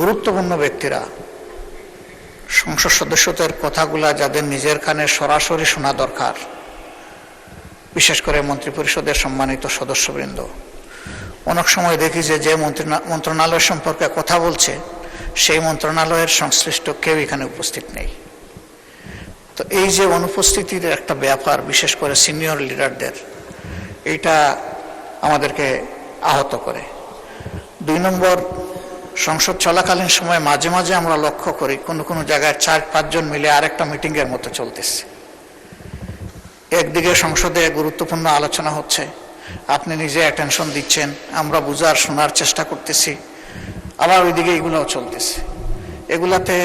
গুরুত্বপূর্ণ ব্যক্তিরা সংসদ সদস্যদের কথাগুলা যাদের নিজের কানে সরাসরি শোনা দরকার, বিশেষ করে মন্ত্রিপরিষদের সম্মানিত সদস্যবৃন্দ, অনেক সময় দেখি যে মন্ত্রণালয় সম্পর্কে কথা বলছে সেই মন্ত্রণালয়ের সংশ্লিষ্ট কেউ এখানে উপস্থিত নেই। তো এই যে অনুপস্থিতির একটা ব্যাপার, বিশেষ করে সিনিয়র লিডারদের, এইটা আমাদেরকে আহত করে। 2 নম্বর, সংসদ চলাকালীন সময় মাঝে মাঝে আমরা লক্ষ্য করি কোনো কোনো জায়গায় 4-5 জন মিলে আরেকটা মিটিংয়ের মতো চলতেছে। একদিকে সংসদে গুরুত্বপূর্ণ আলোচনা হচ্ছে, আপনি নিজে অ্যাটেনশন দিচ্ছেন, আমরা বুঝার শোনার চেষ্টা করতেছি, আবার ওইদিকে এগুলোও চলতেছে। এগুলাতে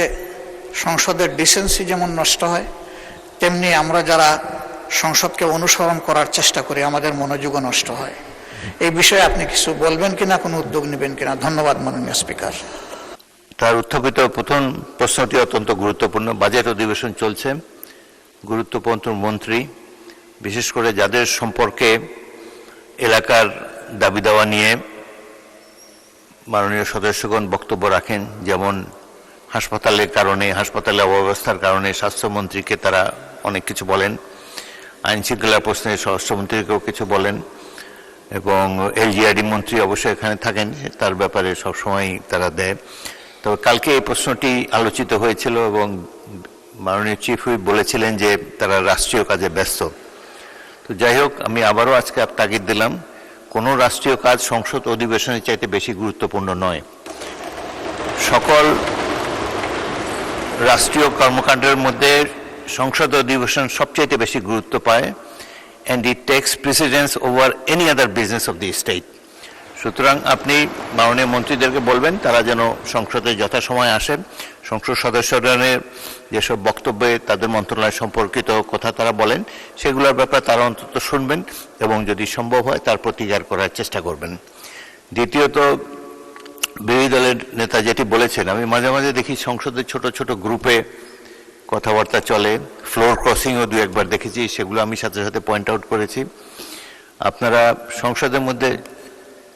সংসদের ডিসেন্সি যেমন নষ্ট হয়, তেমনি আমরা যারা সংসদকে অনুসরণ করার চেষ্টা করি আমাদের মনোযোগও নষ্ট হয়। এই বিষয়ে আপনি কিছু বলবেন কিনা, কোনো উদ্যোগ নেবেন কিনা? ধন্যবাদ মাননীয় স্পিকার। তার উত্থাপিত প্রথম প্রশ্নটি অত্যন্ত গুরুত্বপূর্ণ। বাজেট অধিবেশন চলছে, গুরুত্বপূর্ণ মন্ত্রী, বিশেষ করে যাদের সম্পর্কে এলাকার দাবি দাওয়া নিয়ে মাননীয় সদস্যগণ বক্তব্য রাখেন, যেমন হাসপাতালের কারণে, হাসপাতালের অব্যবস্থার কারণে স্বাস্থ্যমন্ত্রীকে তারা অনেক কিছু বলেন, আইন শৃঙ্খলা প্রশ্নে স্বরাষ্ট্রমন্ত্রীকেও কিছু বলেন, এবং এলজিআরডি মন্ত্রী অবশ্যই এখানে থাকেন, তার ব্যাপারে সবসময় তারা দেয়। তবে কালকে এই প্রশ্নটি আলোচিত হয়েছিল এবং মাননীয় চিফ হুইপ বলেছিলেন যে তারা রাষ্ট্রীয় কাজে ব্যস্ত। তো যাই হোক, আমি আবারও আজকে তাগিদ দিলাম, কোনো রাষ্ট্রীয় কাজ সংসদ অধিবেশনের চাইতে বেশি গুরুত্বপূর্ণ নয়। সকল রাষ্ট্রীয় কর্মকাণ্ডের মধ্যে সংসদ অধিবেশন সবচাইতে বেশি গুরুত্ব পায়, and it takes precedence over any other business of the state. সুতরাং আপনি মাননীয় মন্ত্রীদেরকে বলবেন তারা যেন সংসদে যথাসময়ে আসেন, সংসদ সদস্যদের যেসব বক্তব্যে তাদের মন্ত্রণালয় সম্পর্কিত কথা তারা বলেন সেগুলোর ব্যাপারে তারা অন্তত শুনবেন এবং যদি সম্ভব হয় তার প্রতিকার করার চেষ্টা করবেন। দ্বিতীয়ত, বিরোধী দলের নেতা যেটি বলেছেন, আমি মাঝে মাঝে দেখি সংসদের ছোট ছোট গ্রুপে কথাবার্তা চলে, ফ্লোর ক্রসিংও 2-1 বার দেখেছি, সেগুলো আমি সাথে সাথে পয়েন্ট আউট করেছি। আপনারা সংসদের মধ্যে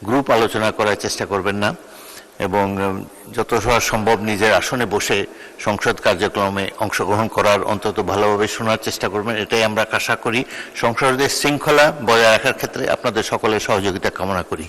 গ্রুপ আলোচনা করার চেষ্টা করবেন না এবং যত সম্ভব নিজের আসনে বসে সংসদ কার্যক্রমে অংশগ্রহণ করার, অন্তত ভালোভাবে শোনার চেষ্টা করবেন। এটাই আমরা আশা করি। সংসদের শৃঙ্খলা বজায় রাখার ক্ষেত্রে আপনাদের সকলের সহযোগিতা কামনা করি।